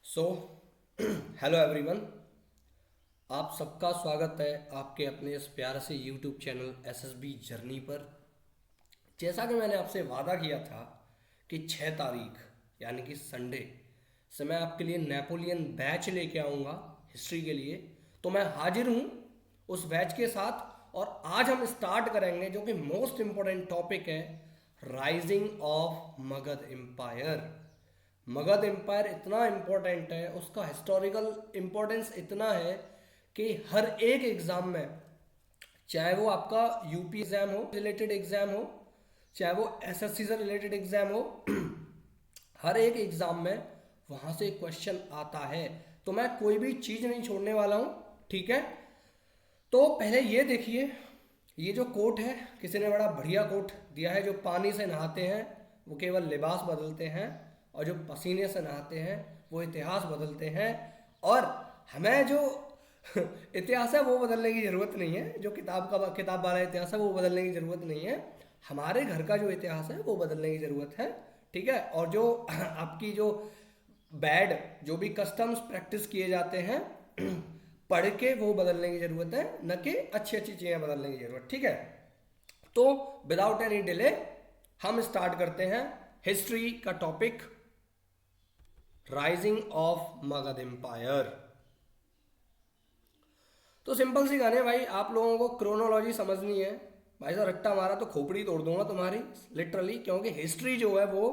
So hello everyone. आप सबका स्वागत है आपके अपने इस प्यारे से यूट्यूब चैनल एसएसबी जर्नी पर। जैसा कि मैंने आपसे वादा किया था कि 6 तारीख यानी कि संडे से मैं आपके लिए नेपोलियन बैच लेके आऊँगा हिस्ट्री के लिए। तो मैं हाजिर हूँ उस बैच के साथ। और आज हम स्टार्ट करेंगे जो कि मोस्ट इम्पोर्टेंट टॉपिक है, rising of Magadh empire. Magadh empire इतना इम्पोर्टेंट है, उसका हिस्टोरिकल इम्पोर्टेंस इतना है कि हर एक एग्जाम में, चाहे वो आपका यूपी एग्जाम हो, रिलेटेड एग्जाम हो, चाहे वो एसएससी से रिलेटेड एग्जाम हो, हर एक एग्जाम में वहां से क्वेश्चन आता है। तो मैं कोई भी चीज नहीं छोड़ने वाला हूं, ठीक है। तो पहले ये देखिए, ये जो कोट है, किसी ने बड़ा बढ़िया कोट दिया है, जो पानी से नहाते हैं वो केवल लिबास बदलते हैं, और जो पसीने से नहाते हैं वो इतिहास बदलते हैं। और हमें जो इतिहास है वो बदलने की ज़रूरत नहीं है, जो किताब वाला इतिहास है वो बदलने की ज़रूरत नहीं है। हमारे घर का जो इतिहास है वो बदलने की ज़रूरत है, ठीक है। और जो आपकी जो बैड जो भी कस्टम्स प्रैक्टिस किए जाते हैं पढ़ के, वो बदलने की ज़रूरत है, न कि अच्छी अच्छी चीज़ें बदलने की ज़रूरत, ठीक है। तो विदाउट एनी डिले हम स्टार्ट करते हैं हिस्ट्री का topic, rising of Magadh empire. तो सिंपल सी गाने भाई, आप लोगों को क्रोनोलॉजी समझनी है। भाई साहब रट्टा मारा तो खोपड़ी तोड़ दूंगा तुम्हारी, लिटरली, क्योंकि हिस्ट्री जो है वो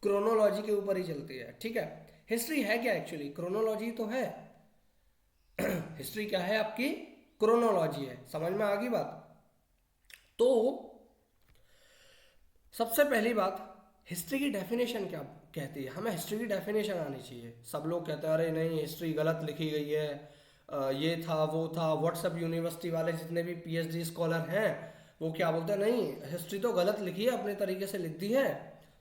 क्रोनोलॉजी के ऊपर ही चलती है, ठीक है। हिस्ट्री है क्या एक्चुअली? क्रोनोलॉजी तो है। हिस्ट्री क्या है आपकी? क्रोनोलॉजी है। समझ में आ गई बात? तो सबसे पहली बात, हिस्ट्री की डेफिनेशन क्या कहती है? हमें हिस्ट्री की डेफिनेशन आनी चाहिए। सब लोग कहते हैं अरे नहीं हिस्ट्री गलत लिखी गई है, ये था वो था। व्हाट्सएप यूनिवर्सिटी वाले जितने भी पीएचडी स्कॉलर हैं वो क्या बोलते हैं, नहीं हिस्ट्री तो गलत लिखी है, अपने तरीके से लिख दी है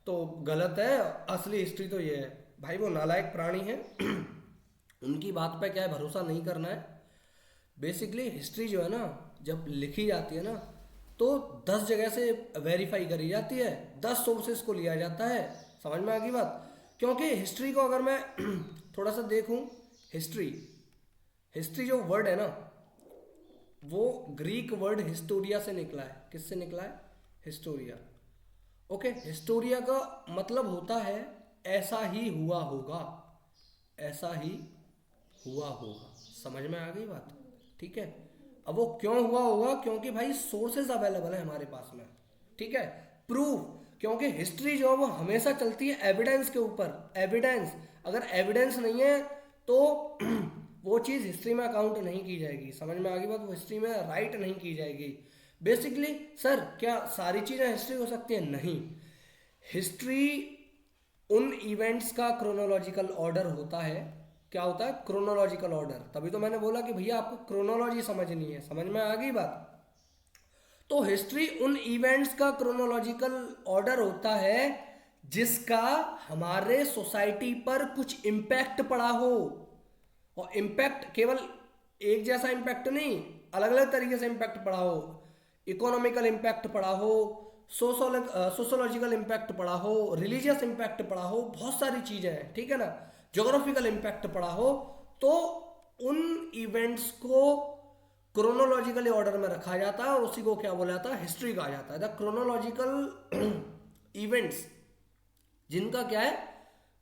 तो गलत है, असली हिस्ट्री तो ये है। भाई वो नालायक प्राणी है उनकी बात पे क्या है, भरोसा नहीं करना है। बेसिकली हिस्ट्री जो है ना, जब लिखी जाती है ना, तो 10 जगह से वेरीफाई करी जाती है, 10 सोर्सेस को लिया जाता है। समझ में आ गई बात? क्योंकि हिस्ट्री को अगर मैं थोड़ा सा देखूं, हिस्ट्री हिस्ट्री जो वर्ड है ना, वो ग्रीक वर्ड हिस्टोरिया से निकला है। किससे निकला है? हिस्टोरिया। ओके, हिस्टोरिया का मतलब होता है ऐसा ही हुआ होगा, ऐसा ही हुआ होगा। समझ में आ गई बात? ठीक है। अब वो क्यों हुआ होगा? क्योंकि भाई सोर्सेज अवेलेबल है हमारे पास में, ठीक है। प्रूफ, क्योंकि हिस्ट्री जो है वो हमेशा चलती है एविडेंस के ऊपर। एविडेंस, अगर एविडेंस नहीं है तो वो चीज़ हिस्ट्री में अकाउंट नहीं की जाएगी। समझ में आ गई बात? वो हिस्ट्री में राइट नहीं की जाएगी। बेसिकली सर क्या सारी चीज़ें हिस्ट्री हो सकती है? नहीं। हिस्ट्री उन इवेंट्स का क्रोनोलॉजिकल ऑर्डर होता है। क्या होता है? Chronological order. तभी तो मैंने बोला कि भैया आपको क्रोनोलॉजी समझनी है। समझ में आ गई बात? तो हिस्ट्री उन इवेंट्स का क्रोनोलॉजिकल ऑर्डर होता है जिसका हमारे सोसाइटी पर कुछ इम्पैक्ट पड़ा हो। और इम्पैक्ट केवल एक जैसा इम्पैक्ट नहीं, अलग अलग तरीके से इम्पैक्ट पड़ा हो। इकोनॉमिकल इम्पैक्ट पड़ा हो, सोशोलॉजिकल इम्पैक्ट पड़ा हो, रिलीजियस इम्पैक्ट पड़ा हो, बहुत सारी चीजें हैं, ठीक है ना। जोग्राफिकल इम्पैक्ट पड़ा हो, तो उन इवेंट्स को क्रोनोलॉजिकली ऑर्डर में रखा जाता है और उसी को क्या बोला जाता है? हिस्ट्री कहा जाता है। द क्रोनोलॉजिकल इवेंट्स जिनका क्या है,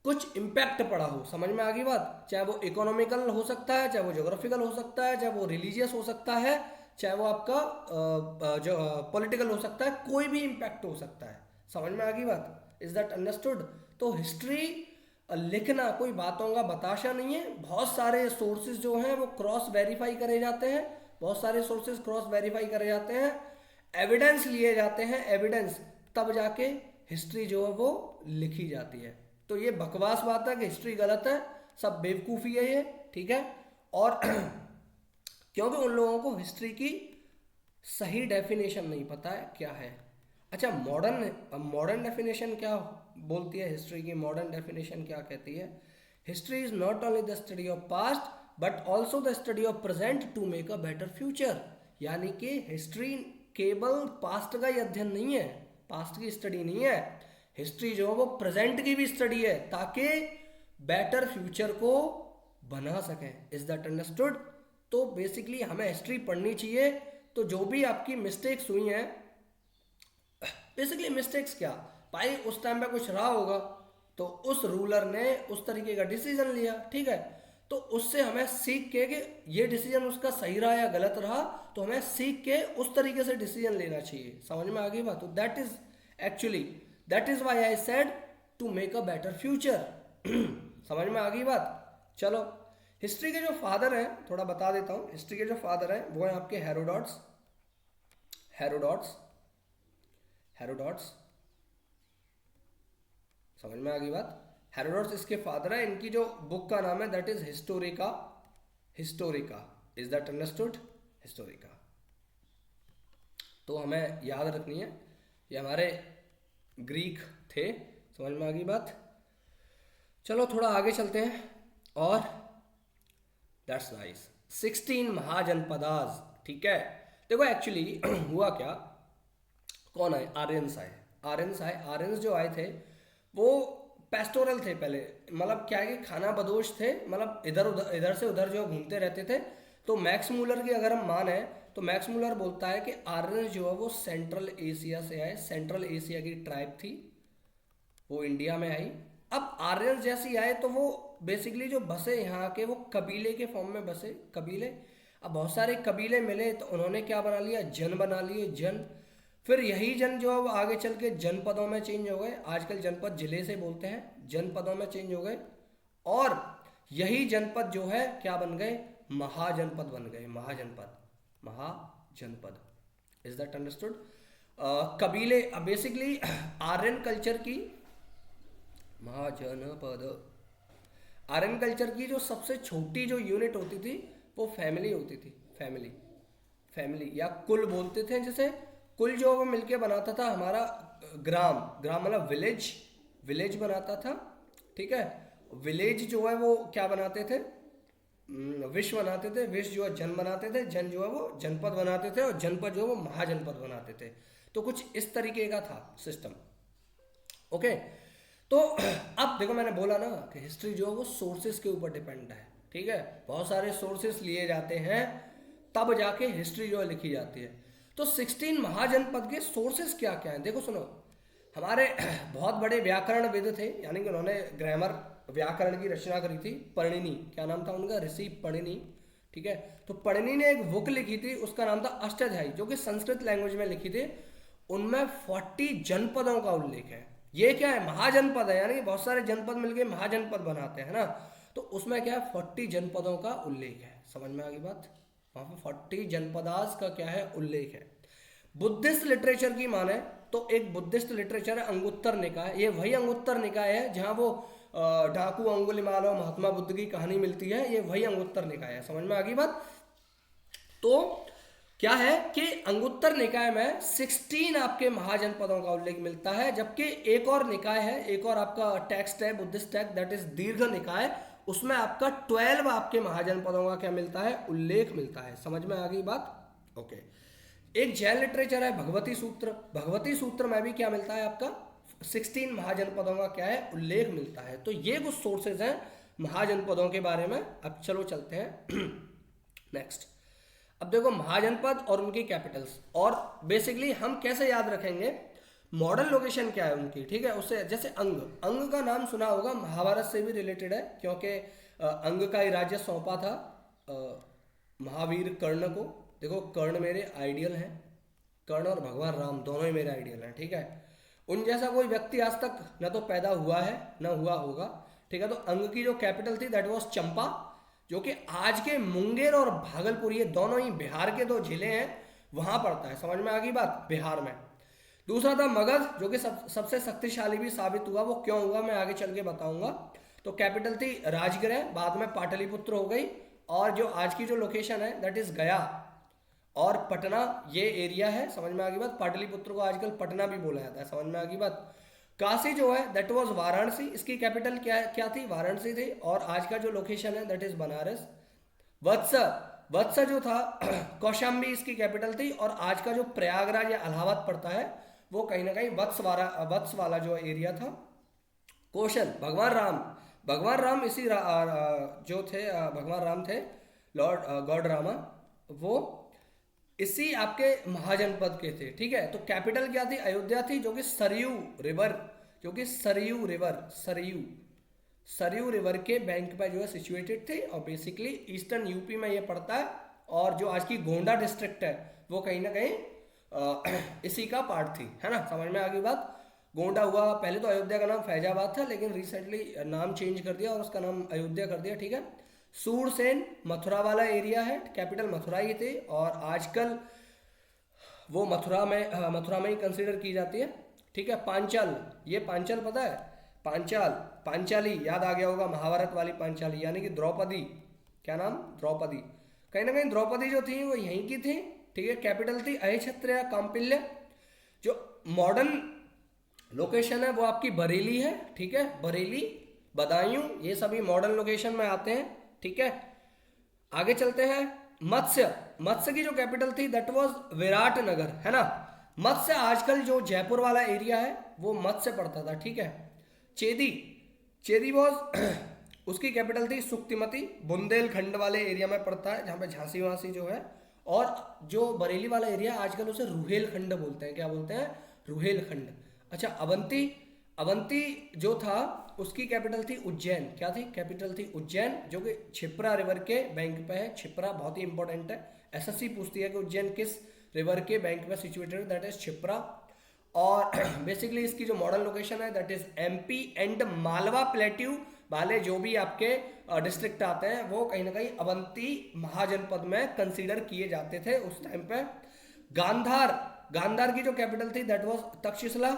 कुछ इम्पैक्ट पड़ा हो। समझ में आ गई बात? चाहे वो इकोनॉमिकल हो सकता है, चाहे वो जोग्राफिकल हो सकता है, चाहे वो रिलीजियस हो सकता है, चाहे वो आपका जो पॉलिटिकल हो सकता है, कोई भी इम्पैक्ट हो सकता है। समझ में आ गई बात? Is that understood? तो हिस्ट्री लिखना कोई बातों का बताशा नहीं है। बहुत सारे सोर्सेज जो हैं वो क्रॉस वेरीफाई करे जाते हैं, बहुत सारे सोर्सेज क्रॉस वेरीफाई करे जाते हैं, एविडेंस लिए जाते हैं, एविडेंस, तब जाके हिस्ट्री जो है वो लिखी जाती है। तो ये बकवास बात है कि हिस्ट्री गलत है, सब बेवकूफ़ी है ये, ठीक है। और क्योंकि उन लोगों को हिस्ट्री की सही डेफिनेशन नहीं पता है क्या है। अच्छा, मॉडर्न मॉडर्न डेफिनेशन क्या बोलती है हिस्ट्री की? मॉडर्न डेफिनेशन क्या कहती है? History is not only the study of past but also the study of present to make a better future. यानी कि हिस्ट्री केवल पास्ट का ही अध्ययन नहीं है, पास्ट की स्टडी नहीं है। हिस्ट्री जो है वो प्रेजेंट की भी स्टडी है ताकि बेटर फ्यूचर को बना सकें। Is that understood? तो बेसिकली हमें हिस्ट्री पढ़नी चाहिए। तो जो भी आपकी मिस्टेक्स हुई हैं, बेसिकली मिस्टेक्स क्या भाई, उस टाइम पे कुछ रहा होगा तो उस रूलर ने उस तरीके का डिसीजन लिया, ठीक है, तो उससे हमें सीख के कि ये डिसीजन उसका सही रहा या गलत रहा, तो हमें सीख के उस तरीके से डिसीजन लेना चाहिए। समझ में आ गई बात? तो that is actually, that is why I said to make a better future. समझ में आ गई बात? चलो, हिस्ट्री के जो फादर हैं थोड़ा बता देता हूँ। हिस्ट्री के जो फादर हैं वो हैं आपके हेरोडोट्स। हेरोडोट्स हेरोडोट्स समझ में आ गई बात? हेरोडोट्स इसके फादर है। इनकी जो बुक का नाम है that is Historica. Historica, is that understood? Historica. तो हमें याद रखनी है, ये हमारे ग्रीक थे। समझ में आ गई बात? चलो थोड़ा आगे चलते हैं। और दैट्स नाइस, 16 महाजनपदास, ठीक है। देखो एक्चुअली हुआ क्या, कौन आए? आर्यंस आए। आर्यंस आए। आर्यंस जो आए थे वो पेस्टोरल थे पहले, मतलब क्या है कि खाना बदोश थे, मतलब इधर से उधर जो घूमते रहते थे। तो मैक्स मूलर की अगर हम माने तो मैक्स मूलर बोलता है कि आर्यंस जो है वो सेंट्रल एशिया से आए। सेंट्रल एशिया की ट्राइब थी, वो इंडिया में आई। अब आर्यंस जैसी आए तो वो बेसिकली जो बसे यहाँ के, वो कबीले के फॉर्म में बसे, कबीले। अब बहुत सारे कबीले मिले तो उन्होंने क्या बना लिया? जन बना लिए, जन। फिर यही जन जो है वो आगे चल के जनपदों में चेंज हो गए। आजकल जनपद जिले से बोलते हैं, जनपदों में चेंज हो गए। और यही जनपद जो है क्या बन गए? महाजनपद बन गए। Mahajanapada, mahajanapada. Is that understood? कबीले बेसिकली आर्यन कल्चर की, महाजनपद, आर्यन कल्चर की जो सबसे छोटी जो यूनिट होती थी वो फैमिली होती थी। फैमिली, फैमिली या कुल बोलते थे। जैसे कुल जो वो मिलके बनाता था हमारा ग्राम। ग्राम मतलब विलेज, विलेज बनाता था, ठीक है। विलेज जो है वो क्या बनाते थे? विश्व बनाते थे। विश्व जो है जन बनाते थे। जन जो है वो जनपद बनाते थे। और जनपद जो है वो महाजनपद बनाते थे। तो कुछ इस तरीके का था सिस्टम। ओके, तो अब देखो मैंने बोला ना कि हिस्ट्री जो है वो सोर्सेस के ऊपर डिपेंड है, ठीक है। बहुत सारे सोर्सेस लिए जाते हैं तब जाके हिस्ट्री जो है लिखी जाती है। तो 16 महाजनपद के सोर्सेस क्या क्या हैं? देखो सुनो, हमारे बहुत बड़े व्याकरणविद थे, यानी कि उन्होंने ग्रामर, व्याकरण की रचना करी थी। पणिनि, क्या नाम था उनका? ऋषि पणिनि, ठीक है। तो पणिनि ने एक बुक लिखी थी, उसका नाम था अष्टाध्यायी, जो कि संस्कृत लैंग्वेज में लिखी थी। उनमें 40 जनपदों का उल्लेख है। ये क्या है? महाजनपद है, यानी कि बहुत सारे जनपद मिलके महाजनपद बनाते हैं ना। तो उसमें क्या है? 40 जनपदों का उल्लेख है। समझ में आ गई बात? वहां पर 40 जनपदास का क्या है? उल्लेख है। बुद्धिस्ट लिटरेचर की माने तो एक बुद्धिस्ट लिटरेचर है अंगुत्तर निकाय। ये वही अंगुत्तर निकाय है जहां वो डाकू अंगुलिमाल और महात्मा बुद्ध की कहानी मिलती है। ये वही अंगुत्तर निकाय है। समझ में आ गई बात? तो क्या है कि अंगुत्तर निकाय में 16 आपके महाजनपदों का उल्लेख मिलता है। जबकि एक और निकाय है, एक और आपका टेक्स्ट है, बुद्धिस्ट टेक्स्ट, दैट इज दीर्घ निकाय। उसमें आपका 12 आपके महाजनपदों का क्या मिलता है? उल्लेख मिलता है। समझ में आ गई बात? ओके। एक जैन लिटरेचर है भगवती सूत्र। भगवती सूत्र में भी क्या मिलता है? आपका 16 महाजनपदों का क्या है? उल्लेख मिलता है। तो ये कुछ सोर्सेज हैं महाजनपदों के बारे में। अब चलो चलते हैं नेक्स्ट। अब देखो महाजनपद और उनकी कैपिटल्स, और बेसिकली हम कैसे याद रखेंगे मॉडल लोकेशन क्या है उनकी, ठीक है। उससे जैसे अंग, अंग का नाम सुना होगा, महाभारत से भी रिलेटेड है, क्योंकि अंग का ही राज्य सौंपा था महावीर कर्ण को। देखो कर्ण मेरे आइडियल हैं, कर्ण और भगवान राम दोनों ही मेरे आइडियल हैं, ठीक है। उन जैसा कोई व्यक्ति आज तक न तो पैदा हुआ है न हुआ होगा, ठीक है। तो अंग की जो कैपिटल थी दैट वाज चंपा, जो कि आज के मुंगेर और भागलपुर, ये दोनों ही बिहार के दो जिले हैं, वहां पड़ता है। समझ में आ गई बात? बिहार में। दूसरा था मगध, जो कि सबसे शक्तिशाली भी साबित हुआ। वो क्यों हुआ मैं आगे चल के बताऊंगा। तो कैपिटल थी राजगृह, बाद में पाटलिपुत्र हो गई। और जो आज की जो लोकेशन है दैट इज गया और पटना, ये एरिया है। समझ में आ गई बात? पाटलिपुत्र को आजकल पटना भी बोला जाता है। समझ में आ गई बात? काशी जो है दैट वाज वाराणसी, इसकी कैपिटल क्या थी? वाराणसी थी। और आज का जो लोकेशन है दैट इज बनारस। वत्स, वत्स जो था कौशाम्बी इसकी कैपिटल थी। और आज का जो प्रयागराज या इलाहाबाद पड़ता है वो कहीं ना कहीं वत्स वाला जो एरिया था। क्वेश्चन, भगवान राम इसी जो थे भगवान राम थे, लॉर्ड गॉड रामा, वो इसी आपके महाजनपद के थे। ठीक है, तो कैपिटल क्या थी? अयोध्या थी, जो कि सरयू रिवर के बैंक पे जो है सिचुएटेड थे, और बेसिकली ईस्टर्न यूपी में ये पड़ता है। और जो आज की गोंडा डिस्ट्रिक्ट है वो कहीं ना कहीं इसी का पार्ट थी, है ना? समझ में आ गई बात? गोंडा हुआ, पहले तो अयोध्या का नाम फैजाबाद था, लेकिन रिसेंटली नाम चेंज कर दिया और उसका नाम अयोध्या कर दिया। ठीक है, सूरसेन मथुरा वाला एरिया है, कैपिटल मथुरा ही थे, और आजकल वो मथुरा में ही कंसिडर की जाती है। ठीक है, पांचाल, ये पांचाल पता है? पांचाली याद आ गया होगा, महाभारत वाली पांचाली, यानी कि द्रौपदी। क्या नाम? द्रौपदी। कहीं ना कहीं द्रौपदी जो थी वो यहीं की थी। ठीक है, कैपिटल थी अहिछत्र या काम्पिल्य। जो मॉडर्न लोकेशन है वो आपकी बरेली है। ठीक है, बरेली, बदायूं, ये सभी मॉडर्न लोकेशन में आते हैं। ठीक है, आगे चलते हैं। मत्स्य की जो कैपिटल थी दैट वाज विराटनगर, है ना? मत्स्य आजकल जो जयपुर वाला एरिया है वो मत्स्य पड़ता था। ठीक है, चेदी वाज उसकी कैपिटल थी सुक्तिमती, बुंदेलखंड वाले एरिया में पड़ता है, जहाँ पे झांसी वासी जो है। और जो बरेली वाला एरिया आजकल उसे रुहेलखंड बोलते हैं। क्या बोलते हैं? रुहेलखंड। अच्छा, अवंती जो था उसकी कैपिटल थी उज्जैन। क्या थी? कैपिटल थी उज्जैन, जो कि क्षिप्रा रिवर के बैंक पे है। क्षिप्रा बहुत ही इंपॉर्टेंट है, एसएससी पूछती है कि उज्जैन किस रिवर के बैंक में सिचुएटेड, दैट इज क्षिप्रा। और बेसिकली इसकी जो मॉडर्न लोकेशन है that is MP and Malwa plateau वाले जो भी आपके डिस्ट्रिक्ट आते हैं वो कहीं ना कहीं अवंती महाजनपद में कंसीडर किए जाते थे उस टाइम पे। गांधार की जो कैपिटल थी दैट वाज तक्षशिला।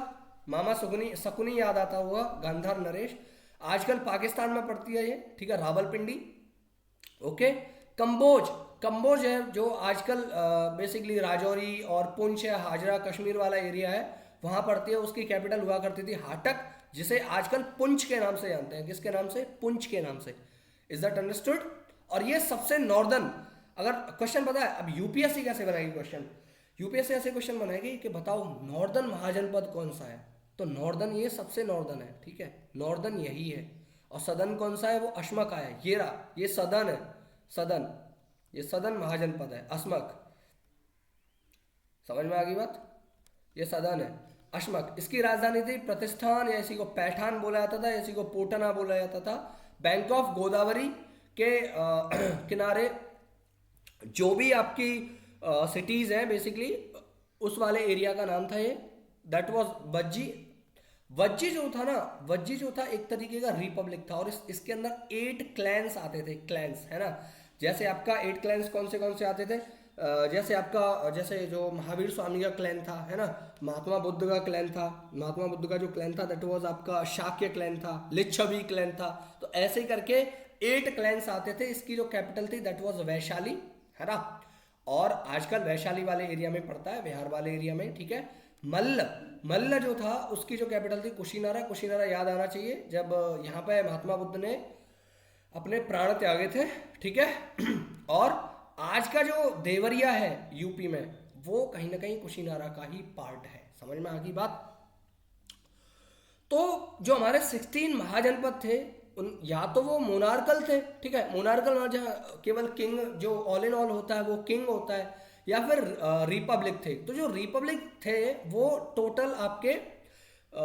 मामा शकुनी याद आता हुआ, गांधार नरेश। आजकल पाकिस्तान में पड़ती है ये। ठीक है, रावलपिंडी। ओके, कंबोज है जो आजकल बेसिकली राजौरी और पुंछ या हाजरा कश्मीर वाला एरिया है, वहां पड़ती है। उसकी कैपिटल हुआ करती थी हाटक, जिसे आजकल पुंछ के नाम से जानते हैं। किसके नाम से? पुंछ के नाम से। Is that understood? और ये सबसे नॉर्दर्न, अगर क्वेश्चन पता है, अब यूपीएससी कैसे बनाएगी क्वेश्चन? यूपीएससी ऐसे क्वेश्चन बनाएगी कि बताओ नॉर्दर्न महाजनपद कौन सा है, तो नॉर्दर्न ये सबसे नॉर्दर्न है। ठीक है, नॉर्दर्न यही है। और सदर्न कौन सा है? वो अशमक का है। ये रहा, ये सदर्न है, सदर्न, ये सदर्न महाजनपद है, अशमक। समझ में आ गई बात? ये सदर्न है, अशमक। इसकी राजधानी थी प्रतिष्ठान, या इसी को पैठान बोला जाता था, इसी को पोटना बोला जाता था। बैंक ऑफ गोदावरी के किनारे जो भी आपकी सिटीज हैं बेसिकली, उस वाले एरिया का नाम था ये, दैट वाज वज्जी जो था एक तरीके का रिपब्लिक था। और इसके अंदर 8 क्लैंस आते थे, क्लैंस, है ना? जैसे आपका 8 क्लैंस कौन से आते थे? जैसे जो महावीर स्वामी का क्लैन था, है ना? महात्मा बुद्ध का क्लैन था। महात्मा बुद्ध का जो क्लैन था दैट वाज आपका शाक्य क्लैन था, लिच्छवी क्लैन था। तो ऐसे ही करके 8 क्लैंस आते थे। इसकी जो कैपिटल थी दैट वाज वैशाली, है ना? और आजकल वैशाली वाले एरिया में पड़ता है, बिहार वाले एरिया में। ठीक है, मल्ल जो था उसकी जो कैपिटल थी कुशीनारा याद आना चाहिए, जब यहाँ पे महात्मा बुद्ध ने अपने प्राण त्यागे थे। ठीक है, और आज का जो देवरिया है यूपी में, वो कहीं ना कहीं कुशीनारा का ही पार्ट है। समझ में आ गई बात? तो जो हमारे 16 महाजनपद थे, या तो वो मोनार्कल थे। ठीक है, मोनार्कल में जहाँ केवल किंग जो ऑल इन ऑल होता है वो किंग होता है, या फिर रिपब्लिक थे। तो जो रिपब्लिक थे वो टोटल आपके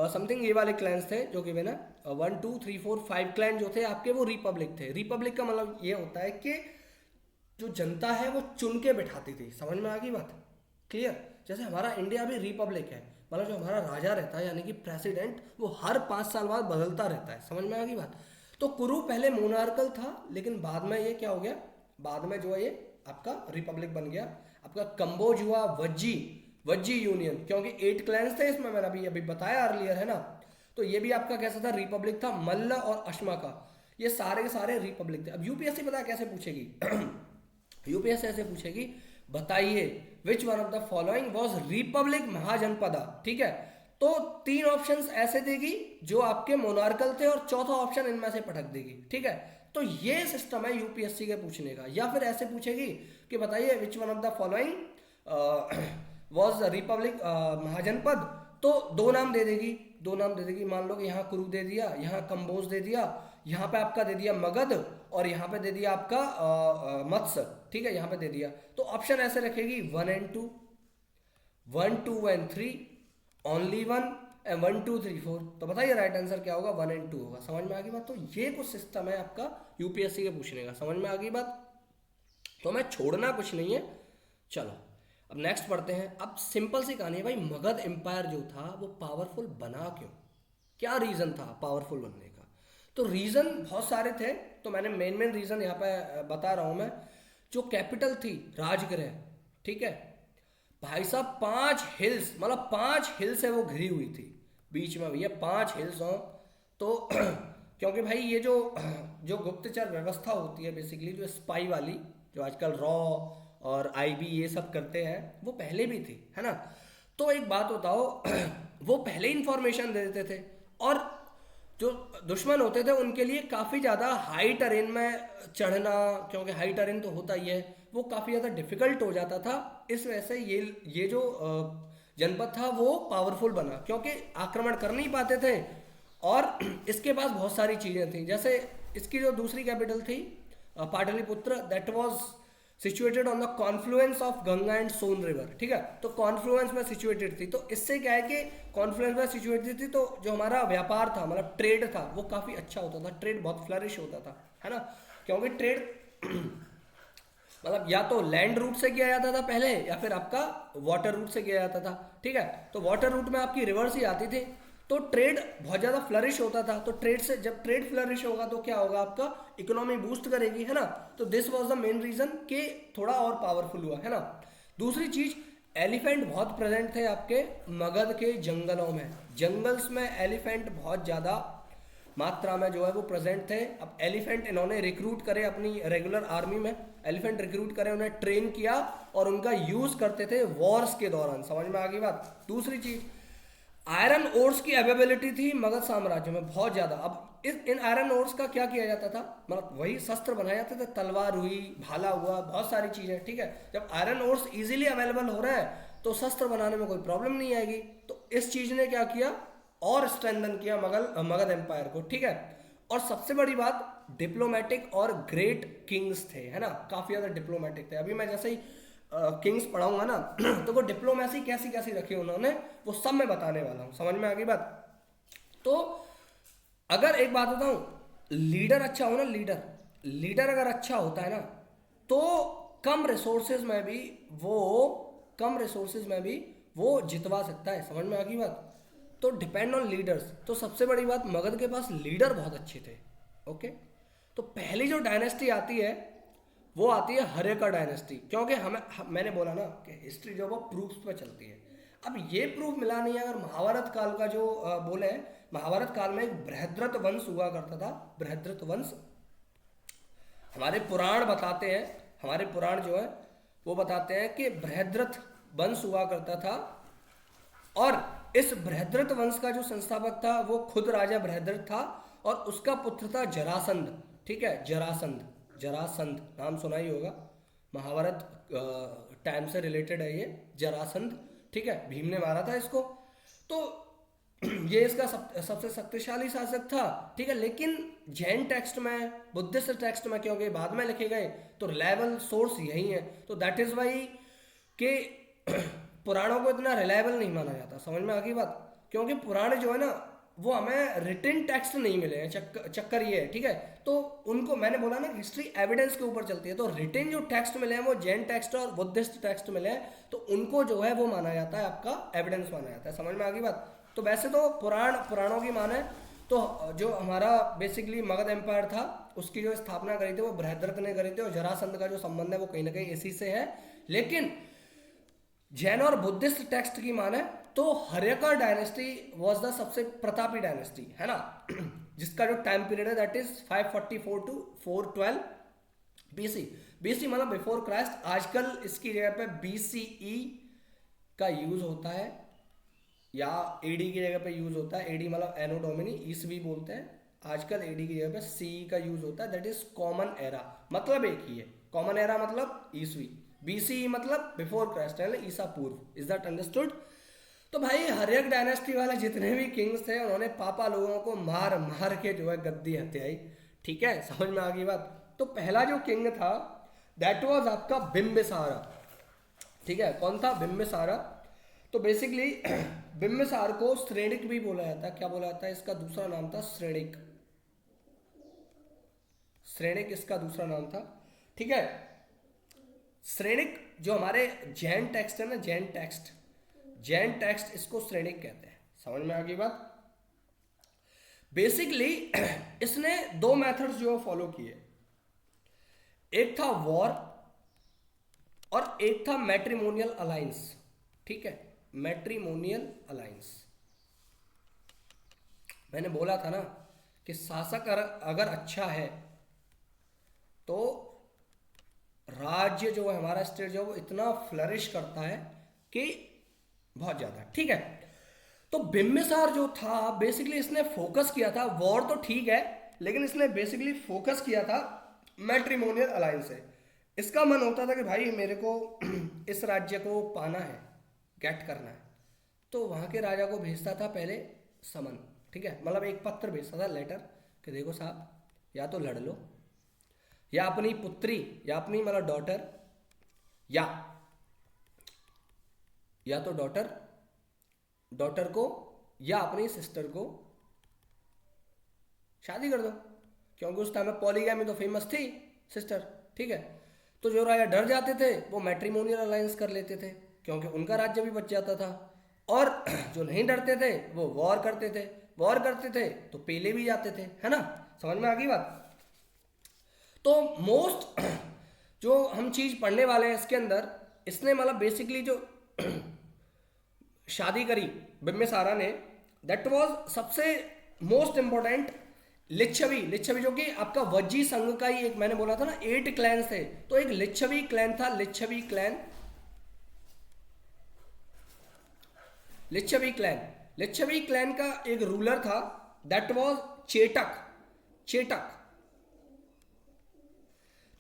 समथिंग ये वाले क्लैंस थे जो कि ना 1 2 3 4 5 क्लैन जो थे आपके, वो रिपब्लिक थे। रिपब्लिक का मतलब ये होता है कि जो जनता है वो चुन के बैठाती थी। समझ में आ गई बात? क्लियर? जैसे हमारा इंडिया भी रिपब्लिक है, मतलब जो हमारा राजा रहता है यानी कि प्रेसिडेंट, वो हर 5 साल बाद बदलता रहता है। समझ में आ गई बात? तो कुरु पहले मोनार्कल था, लेकिन बाद में ये क्या हो गया? बाद में जो है ये आपका रिपब्लिक बन गया। आपका कंबोज हुआ वज्जी यूनियन, क्योंकि 8 क्लैंस थे इसमें, मैंने अभी बताया अर्लियर, है ना? तो ये भी आपका कैसा था? रिपब्लिक था। मल्ल और अश्मा का, ये सारे के सारे रिपब्लिक थे। अब यूपीएससी पता कैसे पूछेगी? यूपीएससी ऐसे पूछेगी, बताइए which one of the following was Republic Mahajanapada. ठीक है, तो 3 ऑप्शंस ऐसे देगी जो आपके मोनार्कल थे, और चौथा ऑप्शन इनमें से पटक देगी। ठीक है, तो ये सिस्टम है यूपीएससी के पूछने का। या फिर ऐसे पूछेगी कि बताइए which one of the following was republic mahajanapada तो दो नाम दे देगी, दो नाम दे देगी। मान लो कि यहाँ कुरु दे दिया, यहाँ कंबोज दे दिया, यहाँ पे आपका दे दिया मगध, और यहाँ पे दे दिया आपका मत्स्य, ठीक है, यहाँ पे दे दिया। तो ऑप्शन ऐसे रखेगी 1 and 2, 1 2 and 3, ओनली 1, एंड 1 2 3 4। तो बताइए राइट आंसर क्या होगा? 1 and 2 होगा। समझ में आ गई बात? तो ये कुछ सिस्टम है आपका यूपीएससी के पूछने का। समझ में आ गई बात? तो मैं छोड़ना कुछ नहीं है। चलो अब नेक्स्ट पढ़ते हैं। अब सिंपल सी कहानी है भाई, मगध एम्पायर जो था वो पावरफुल बना क्यों? क्या रीजन था पावरफुल बनने का? तो रीजन बहुत सारे थे, तो मैंने मेन रीजन यहाँ पे बता रहा हूं मैं। जो कैपिटल थी राजगृह, ठीक है भाई साहब, 5 हिल्स, मतलब 5 हिल से वो घिरी हुई थी बीच में भैया, 5 हिल्स हों तो क्योंकि भाई ये जो गुप्तचर व्यवस्था होती है बेसिकली, जो स्पाई वाली, जो आजकल रॉ और आईबी ये सब करते हैं, वो पहले भी थी, है ना। तो एक बात बताओ वो पहले इंफॉर्मेशन दे देते थे, और जो दुश्मन होते थे उनके लिए काफ़ी ज़्यादा हाई टेरेन में चढ़ना, क्योंकि हाई टेरेन तो होता ही है, वो काफ़ी ज़्यादा डिफिकल्ट हो जाता था। इस वजह से ये जो जनपद था वो पावरफुल बना, क्योंकि आक्रमण कर नहीं पाते थे, और इसके पास बहुत सारी चीज़ें थी। जैसे इसकी जो दूसरी कैपिटल थी Pataliputra, that was situated on the confluence of Ganga and Son river, ठीक है। तो कॉन्फ्लुएंस में सिचुएटेड थी, तो इससे क्या है कि कॉन्फ्लुएंस में सिचुएटेड थी, तो जो हमारा व्यापार था, मतलब ट्रेड था, वो काफ़ी अच्छा होता था, ट्रेड बहुत फ्लरिश होता था, है ना। क्योंकि ट्रेड मतलब या तो लैंड रूट से किया जाता था पहले, या फिर आपका वाटर रूट से किया जाता था, ठीक है। तो वाटर रूट में आपकी रिवर्स ही आती थी, तो ट्रेड बहुत ज़्यादा फ्लरिश होता था। तो ट्रेड से, जब ट्रेड फ्लरिश होगा तो क्या होगा, आपका इकोनॉमी बूस्ट करेगी, है ना। तो this was the main reason कि थोड़ा और पावरफुल हुआ, है ना। दूसरी चीज, एलिफेंट बहुत प्रेजेंट थे आपके मगध के जंगलों में, जंगल्स में एलिफेंट बहुत ज़्यादा मात्रा में जो है वो प्रेजेंट थे। अब एलिफेंट इन्होंने रिक्रूट करे अपनी रेगुलर आर्मी में, एलिफेंट रिक्रूट करे, उन्हें ट्रेन किया, और उनका यूज करते थे वॉर्स के दौरान। समझ में आ गई बात? दूसरी चीज, आयरन ओर्स की अवेलेबिलिटी थी मगध साम्राज्य में बहुत ज्यादा। अब इन आयरन ओर्स का क्या किया जाता था, मतलब वही शस्त्र बनाए जाते थे, तलवार हुई, भाला हुआ, बहुत सारी चीजें, ठीक है। जब आयरन ओर्स इजीली अवेलेबल हो रहा है तो शस्त्र बनाने में कोई प्रॉब्लम नहीं आएगी। तो इस चीज ने क्या किया, और स्ट्रेंथन किया मगध एम्पायर को, ठीक है। और सबसे बड़ी बात, डिप्लोमेटिक और ग्रेट किंग्स थे, है ना, काफी ज्यादा डिप्लोमेटिक थे। अभी मैं जैसे ही किंग्स पढ़ाऊंगा ना तो वो डिप्लोमेसी कैसी कैसी रखी उन्होंने, वो सब मैं बताने वाला हूँ। समझ में आ गई बात? तो अगर एक बात बताऊं, लीडर अच्छा हो ना, लीडर अगर अच्छा होता है ना, तो कम रिसोर्सेज में भी वो जितवा सकता है। समझ में आ गई बात? तो डिपेंड ऑन लीडर्स। तो सबसे बड़ी बात, मगध के पास लीडर बहुत अच्छे थे, ओके। तो पहली जो डायनेस्टी आती है वो आती है हर्यका डायनेस्टी, क्योंकि मैंने बोला ना कि हिस्ट्री जो वो प्रूफ्स पे चलती है। अब ये प्रूफ मिला नहीं है। अगर महाभारत काल का जो बोले हैं, महाभारत काल में एक बृहद्रथ वंश हुआ करता था, बृहद्रथ वंश। हमारे पुराण बताते हैं, हमारे पुराण जो है वो बताते हैं कि बृहद्रथ वंश हुआ करता था, और इस बृहद्रथ वंश का जो संस्थापक था वो खुद राजा बृहद्रथ था, और उसका पुत्र था जरासंध, ठीक है। जरासंध नाम सुना ही होगा, महाभारत टाइम से रिलेटेड है ये जरासंध, ठीक है। भीम ने मारा था इसको। तो ये इसका सबसे शक्तिशाली शासक था, ठीक है। लेकिन जैन टेक्स्ट में, बुद्धिस्ट टेक्स्ट में, क्योंकि बाद में लिखे गए, तो रिलायबल सोर्स यही है। तो दैट इज वाई कि पुराणों को इतना रिलायबल नहीं माना जाता। समझ में आ गई बात? क्योंकि पुराण जो है ना, वो हमें रिटन टेक्स्ट नहीं मिले हैं, चक्कर ये है, ठीक है। तो उनको, मैंने बोला ना, हिस्ट्री एविडेंस के ऊपर चलती है। तो रिटन जो टेक्स्ट मिले हैं वो जैन टेक्स्ट और बुद्धिस्ट टेक्स्ट मिले हैं, तो उनको जो है वो माना जाता है, आपका एविडेंस माना जाता है। समझ में आ गई बात? तो वैसे तो पुराणों की माने तो जो हमारा बेसिकली मगध एम्पायर था, उसकी जो स्थापना करी थी वो बृहद्रथ ने करी थी, और जरासंध का जो संबंध है वो कहीं ना कहीं इसी से है। लेकिन जैन और बुद्धिस्ट टेक्स्ट की माने तो हर्यका डायनेस्टी वाज द सबसे प्रतापी डायनेस्टी, है ना, जिसका जो टाइम पीरियड है दैट इज 544 to 412 बीसी मतलब बिफोर क्राइस्ट। आजकल इसकी जगह पे बीसीई का यूज होता है, या एडी की जगह पे यूज होता है। एडी मतलब एनो डोमिनी, ईसवी बोलते हैं। आजकल एडी की जगह पे सीई का यूज होता है, दैट इज कॉमन एरा, मतलब एक ही है। कॉमन एरा मतलब ईसवी, बीसीई मतलब बिफोर क्राइस्ट, ईसा पूर्व। Is that understood? तो भाई हर्यक डायनेस्टी वाले जितने भी किंग्स थे उन्होंने पापा लोगों को मार मार के जो है गद्दी हत्याई। ठीक है, समझ में आ गई बात। तो पहला जो किंग था दैट वाज आपका बिम्बिसारा। ठीक है, कौन था? बिम्बिसारा। तो बेसिकली बिम्बिसार को श्रेणिक भी बोला जाता है। क्या बोला जाता है? इसका दूसरा नाम था श्रेणिक। श्रेणिक इसका दूसरा नाम था। ठीक है, श्रेणिक जो हमारे जैन टेक्स्ट है ना, जैन टेक्स्ट इसको श्रेणिक कहते हैं। समझ में आ गई बात। बेसिकली इसने दो मेथड्स जो फॉलो किए, एक था वॉर और एक था मैट्रिमोनियल अलायंस। ठीक है, मैट्रिमोनियल अलायंस। मैंने बोला था ना कि शासक अगर अच्छा है तो राज्य जो है हमारा, स्टेट जो है वो इतना फ्लरिश करता है कि बहुत ज्यादा। ठीक है, तो बिम्बिसार जो था बेसिकली इसने फोकस किया था, वॉर तो ठीक है लेकिन इसने बेसिकली फोकस किया था मैट्रिमोनियल अलायंस से। इसका मन होता था कि भाई मेरे को इस राज्य को पाना है, गेट करना है, तो वहां के राजा को भेजता था पहले समन। ठीक है, मतलब एक पत्र भेजता था, लेटर, कि देखो साहब या तो लड़ लो, या अपनी पुत्री या अपनी मतलब डॉटर, या तो डॉटर को या अपनी सिस्टर को शादी कर दो, क्योंकि उस टाइम में पॉलीगैमी तो फेमस थी सिस्टर। ठीक है, तो जो राजा डर जाते थे वो मैट्रिमोनियल अलायंस कर लेते थे क्योंकि उनका राज्य भी बच जाता था, और जो नहीं डरते थे वो वॉर करते थे तो पेले भी जाते थे, है ना। समझ में आ गई बात। तो मोस्ट जो हम चीज पढ़ने वाले हैं इसके अंदर, इसने मतलब बेसिकली जो शादी करी बिम्बिसारा ने, दैट वाज सबसे मोस्ट इंपॉर्टेंट लिच्छवी जो कि आपका वज्जी संघ का ही एक, मैंने बोला था ना 8 क्लैन थे, तो एक लिच्छवी क्लैन था। लिच्छवी क्लैन का एक रूलर था, दैट वाज चेटक।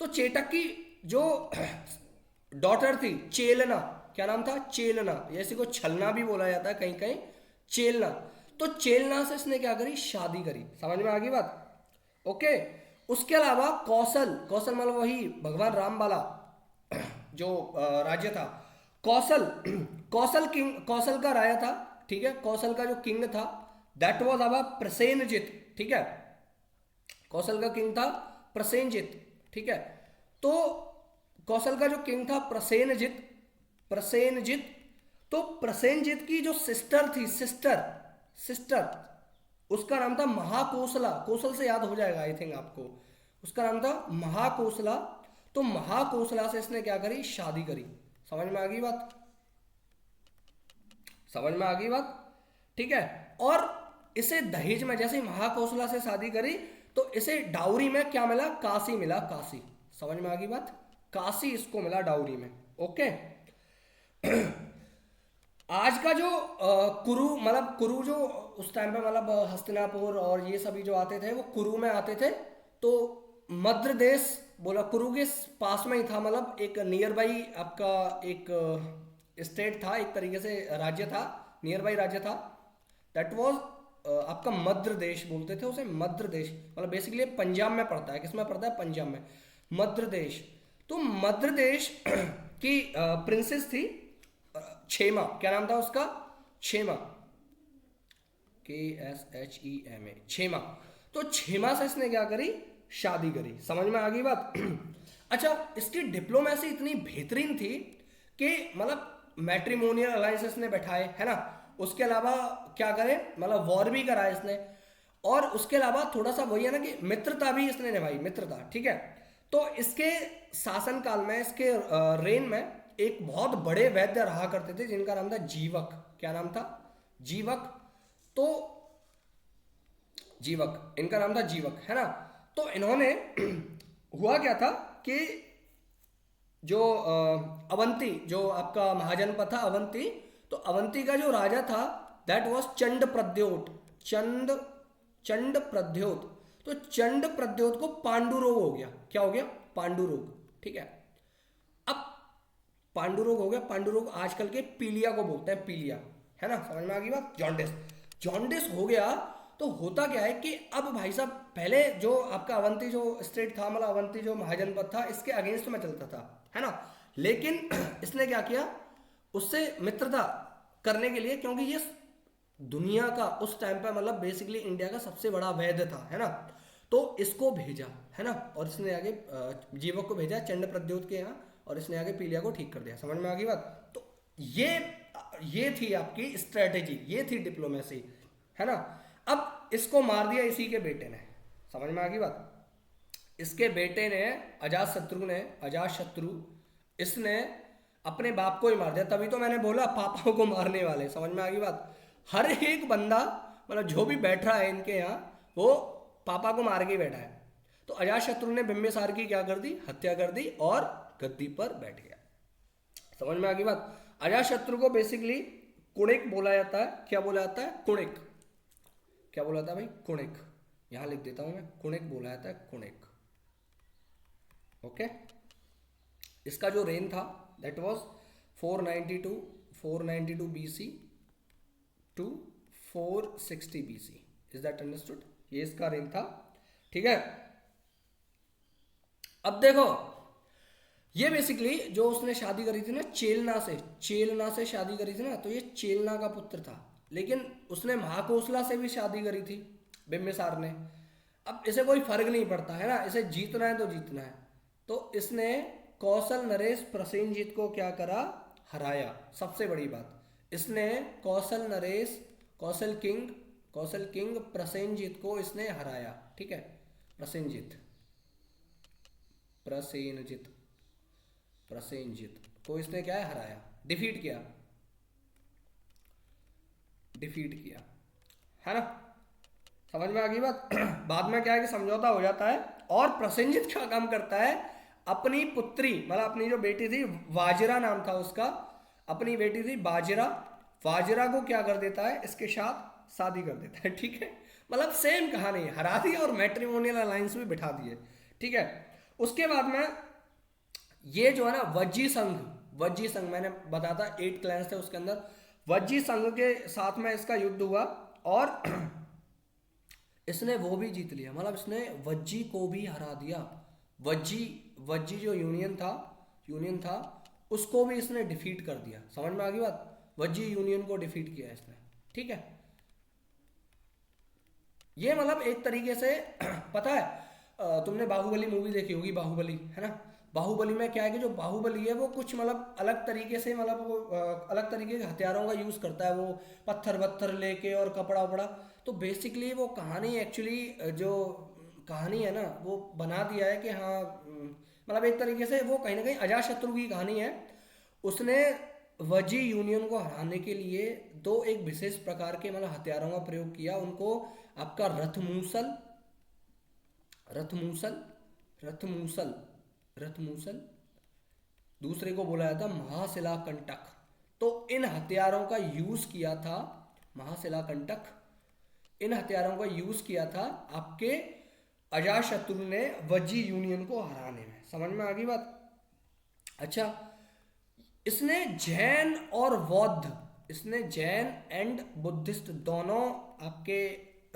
तो चेटक की जो डॉटर थी चेलना, क्या नाम था? चेलना, जैसे को छलना भी बोला जाता है कहीं कहीं, चेलना। तो चेलना से इसने क्या करी? शादी करी। समझ में आ गई बात। ओके, उसके अलावा कौशल मतलब वही भगवान राम वाला जो राज्य था, कौशल का राजा था। ठीक है, कौशल का जो किंग था दैट वाज अबा प्रसेनजित। ठीक है, कौशल का किंग था प्रसेनजित। ठीक है, तो कौशल का जो किंग था प्रसेनजित, तो प्रसेनजित की जो सिस्टर थी, सिस्टर उसका नाम था महाकोसला। कोसल से याद हो जाएगा आई थिंक आपको, उसका नाम था महाकोसला। तो महाकोसला से इसने क्या करी? शादी करी। समझ में आ गई बात। ठीक है, और इसे दहेज में, जैसे महाकोसला से शादी करी तो इसे डाउरी में क्या मिला? काशी मिला, काशी। समझ में आ गई बात, काशी इसको मिला डाउरी में। ओके, आज का जो कुरु जो उस टाइम पे मतलब हस्तिनापुर और ये सभी जो आते थे वो कुरु में आते थे। तो मध्य देश बोला कुरु के पास में ही था, मतलब एक नियर बाई आपका एक स्टेट था, एक तरीके से राज्य था, नियर बाई राज्य था। दैट वाज आपका मध्य देश बोलते थे उसे, मध्य देश मतलब बेसिकली पंजाब में पड़ता है। किसमें पड़ता है? पंजाब में, मध्य देश। तो मध्य देश की प्रिंसेस थी क्षेमा। क्या नाम था उसका? क्षेमा, KSHEMA, क्षेमा। तो क्षेमा से इसने क्या करी? शादी करी। समझ में आ गई बात। अच्छा, इसकी डिप्लोमेसी इतनी बेहतरीन थी कि मतलब मैट्रिमोनियल अलायंसेस ने बैठाए, है ना। उसके अलावा क्या करे, मतलब वॉर भी कराए इसने, और उसके अलावा थोड़ा सा वही है ना कि मित्रता भी इसने निभाई, मित्रता। ठीक है, तो इसके शासन काल में, इसके रेन में एक बहुत बड़े वैद्य रहा करते थे जिनका नाम था जीवक। क्या नाम था? जीवक। तो जीवक, इनका नाम था जीवक, है ना। तो इन्होंने हुआ क्या था कि जो अवंती, जो आपका महाजनपद था अवंती, तो अवंती का जो राजा था दैट वाज चंड प्रद्योत। तो चंड प्रद्योत को पांडु रोग हो गया। क्या हो गया? पांडु रोग। ठीक है, अब पांडु रोग हो गया। पांडु रोग आजकल के पीलिया को बोलते हैं, पीलिया। है ना, समझ में आ गई बात। जॉन्डिस, जॉन्डिस हो गया तो होता क्या है कि अब भाई साहब पहले जो आपका अवंती जो स्टेट था, मतलब अवंती जो महाजनपद था, इसके अगेंस्ट में चलता था, है ना। लेकिन इसने क्या किया, उससे मित्रता करने के लिए, क्योंकि ये दुनिया का उस टाइम पे मतलब बेसिकली इंडिया का सबसे बड़ा वैद्य था, है ना, तो इसको भेजा, है ना, और इसने आगे जीवक को भेजा चंड प्रद्योत के यहाँ, और इसने आगे पीलिया को ठीक कर दिया। समझ में आ गई बात। तो ये थी आपकी स्ट्रेटेजी, ये थी डिप्लोमेसी, है ना। अब इसको मार दिया इसी के बेटे ने, समझ में आ गई बात। इसके बेटे ने, अजातशत्रु, इसने अपने बाप को ही मार दिया। तभी तो मैंने बोला पापाओं को मारने वाले, समझ में आ गई बात। हर एक बंदा मतलब जो भी बैठ रहा है इनके यहाँ, वो पापा को मार के ही बैठा है। तो अजातशत्रु ने बिंबिसार की क्या कर दी, हत्या कर दी और गद्दी पर बैठ गया। समझ में आ गई बात। अजातशत्रु को बेसिकली कुणिक बोला जाता है। क्या बोला जाता है, कुणिक। क्या बोला जाता है भाई, कुणिक। यहां लिख देता हूं मैं, कुणिक बोला जाता है, कुणिक। ओके। इसका जो रेन था that was 492 BC to 460 BC। Is that understood. ये इसका रेन था, ठीक है। अब देखो, ये बेसिकली जो उसने शादी करी थी ना चेलना से शादी करी थी ना, तो ये चेलना का पुत्र था। लेकिन उसने महाकोसला से भी शादी करी थी बिंबिसार ने। अब इसे कोई फर्क नहीं पड़ता, है ना, इसे जीतना है तो जीतना है। तो इसने कौशल नरेश प्रसेनजीत को क्या करा, हराया। सबसे बड़ी बात, इसने कौशल किंग प्रसेनजीत को इसने हराया, ठीक है। प्रसेनजीत को इसने क्या है, हराया, डिफीट किया, है ना। समझ में आ गई बात। बाद में क्या है कि समझौता हो जाता है, और प्रसेनजीत क्या काम करता है, अपनी पुत्री मतलब अपनी जो बेटी थी, वाजिरा नाम था उसका, अपनी बेटी थी वाजिरा को क्या कर देता है, इसके साथ शादी कर देता है, ठीक है। मतलब सेम कहानी, हरा दी और मैट्रिमोनियल अलायंस भी बिठा दिए, ठीक है। उसके बाद में ये जो है ना वज्जी संघ मैंने बताया था 8 क्लैंस थे उसके अंदर। वज्जी संघ के साथ में इसका युद्ध हुआ और इसने वो भी जीत लिया, मतलब इसने वज्जी को भी हरा दिया। वज्जी जो यूनियन था उसको भी इसने डिफीट कर दिया। समझ में आ गई बात। वज्जी यूनियन को डिफीट किया इसने, ठीक है। ये मतलब एक तरीके से पता है तुमने बाहुबली मूवी देखी होगी, बाहुबली, है ना। बाहुबली में क्या है कि जो बाहुबली है वो कुछ मतलब अलग तरीके से, मतलब वो अलग तरीके के हथियारों का यूज करता है, वो पत्थर लेके और कपड़ा वपड़ा। तो बेसिकली वो कहानी एक्चुअली जो कहानी है ना वो बना दिया है कि हाँ मतलब एक तरीके से वो कहीं ना कहीं अजातशत्रु की कहानी है। उसने वज्जी यूनियन को हराने के लिए दो एक विशेष प्रकार के मतलब हथियारों का प्रयोग किया। उनको आपका रथमूसल, दूसरे को बोला जाता महाशिला कंटक। तो इन हथियारों का यूज किया था, महाशिला कंटक, इन हथियारों का यूज किया था आपके अजातशत्रु ने वज्जी यूनियन को हराने में। समझ में आ गई बात। अच्छा, इसने जैन एंड बुद्धिस्ट दोनों आपके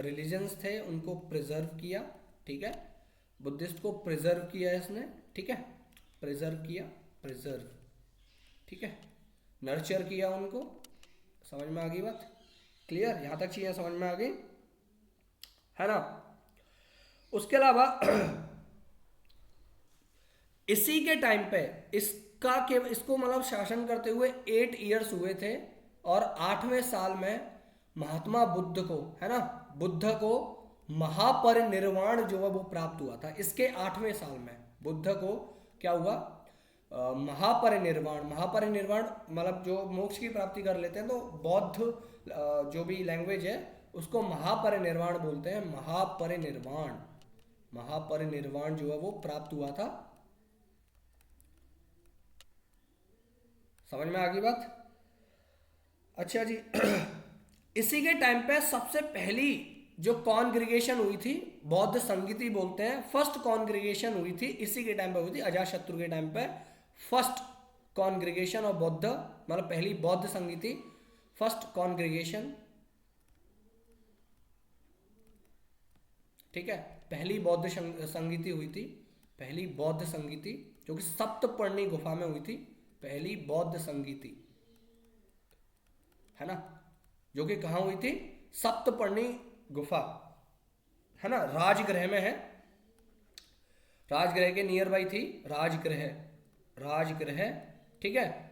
रिलीजन्स थे उनको प्रिजर्व किया, ठीक है। बुद्धिस्ट को प्रिजर्व किया इसने, ठीक है, प्रिजर्व, ठीक है, नर्चर किया उनको। समझ में आ गई बात, क्लियर, यहां तक चीजें समझ में आ गई, है ना। उसके अलावा इसी के टाइम पे इसको मतलब शासन करते हुए 8 इयर्स हुए थे, और 8वें साल में महात्मा बुद्ध को, है ना, बुद्ध को महापरिनिर्वाण जो है वो प्राप्त हुआ था। इसके 8वें साल में बुद्ध को क्या हुआ, महापरिनिर्वाण मतलब जो मोक्ष की प्राप्ति कर लेते हैं, तो बौद्ध जो भी लैंग्वेज है उसको महापरिनिर्वाण बोलते हैं। महापरिनिर्वाण जो है वो प्राप्त हुआ था। समझ में आ गई बात। अच्छा जी इसी के टाइम पे सबसे पहली जो कॉन्ग्रीगेशन हुई थी, बौद्ध संगीति बोलते हैं, फर्स्ट कॉन्ग्रीगेशन हुई थी इसी के टाइम पे हुई थी, अजातशत्रु के टाइम पे। फर्स्ट कॉन्ग्रीगेशन ऑफ बौद्ध मतलब पहली बौद्ध संगीति फर्स्ट कॉन्ग्रीगेशन, ठीक है, पहली बौद्ध संगीति हुई थी, पहली बौद्ध संगीति जो कि सप्तपर्णी गुफा में हुई थी, पहली बौद्ध संगीति, है ना, जो कि कहाँ हुई थी, सप्तपर्णी गुफा, है ना, राजगृह में है, राजगृह के नियर बाई थी, राजगृह, राजगृह, ठीक है,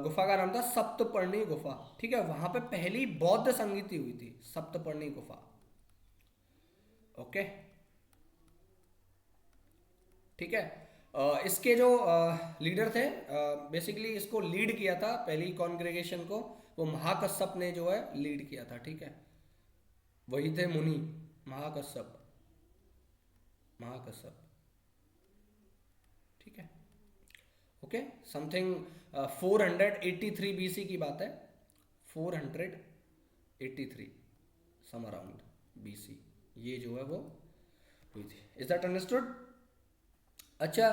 गुफा का नाम था सप्तपर्णी गुफा, ठीक है, वहां पे पहली बौद्ध संगीति हुई थी, सप्तपर्णी गुफा। ओके, ठीक है। इसके जो लीडर थे, बेसिकली इसको लीड किया था पहली कॉन्ग्रेगेशन को, वो महाकश्यप ने जो है लीड किया था, ठीक है, वही थे मुनि महाकश्यप, महाकश्यप, ठीक है। ओके, समथिंग 483 बीसी की बात है, 483 सम अराउंड बीसी, ये जो है वो हुई थी। Is that understood? अच्छा,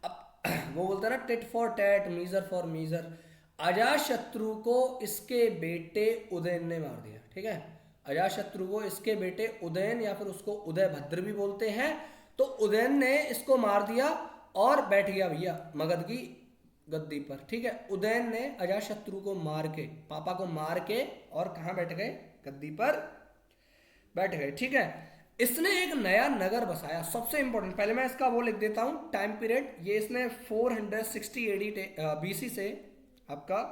अब वो बोलता है ना tit for tat, measure for measure. Ajatashatru को इसके बेटे उदयन ने मार दिया, ठीक है, अजाशत्रु को इसके बेटे उदयन, या फिर उसको उदयभद्र भी बोलते हैं, तो उदयन ने इसको मार दिया और बैठ गया भैया मगध की गद्दी पर, ठीक है। उदयन ने अजाशत्रु को मार के, पापा को मार के, और कहाँ बैठ गए, गद्दी पर बैठ गए, ठीक है। इसने एक नया नगर बसाया, सबसे इंपॉर्टेंट, पहले मैं इसका वो लिख देता हूं टाइम पीरियड, ये इसने 460 एडी बीसी से आपका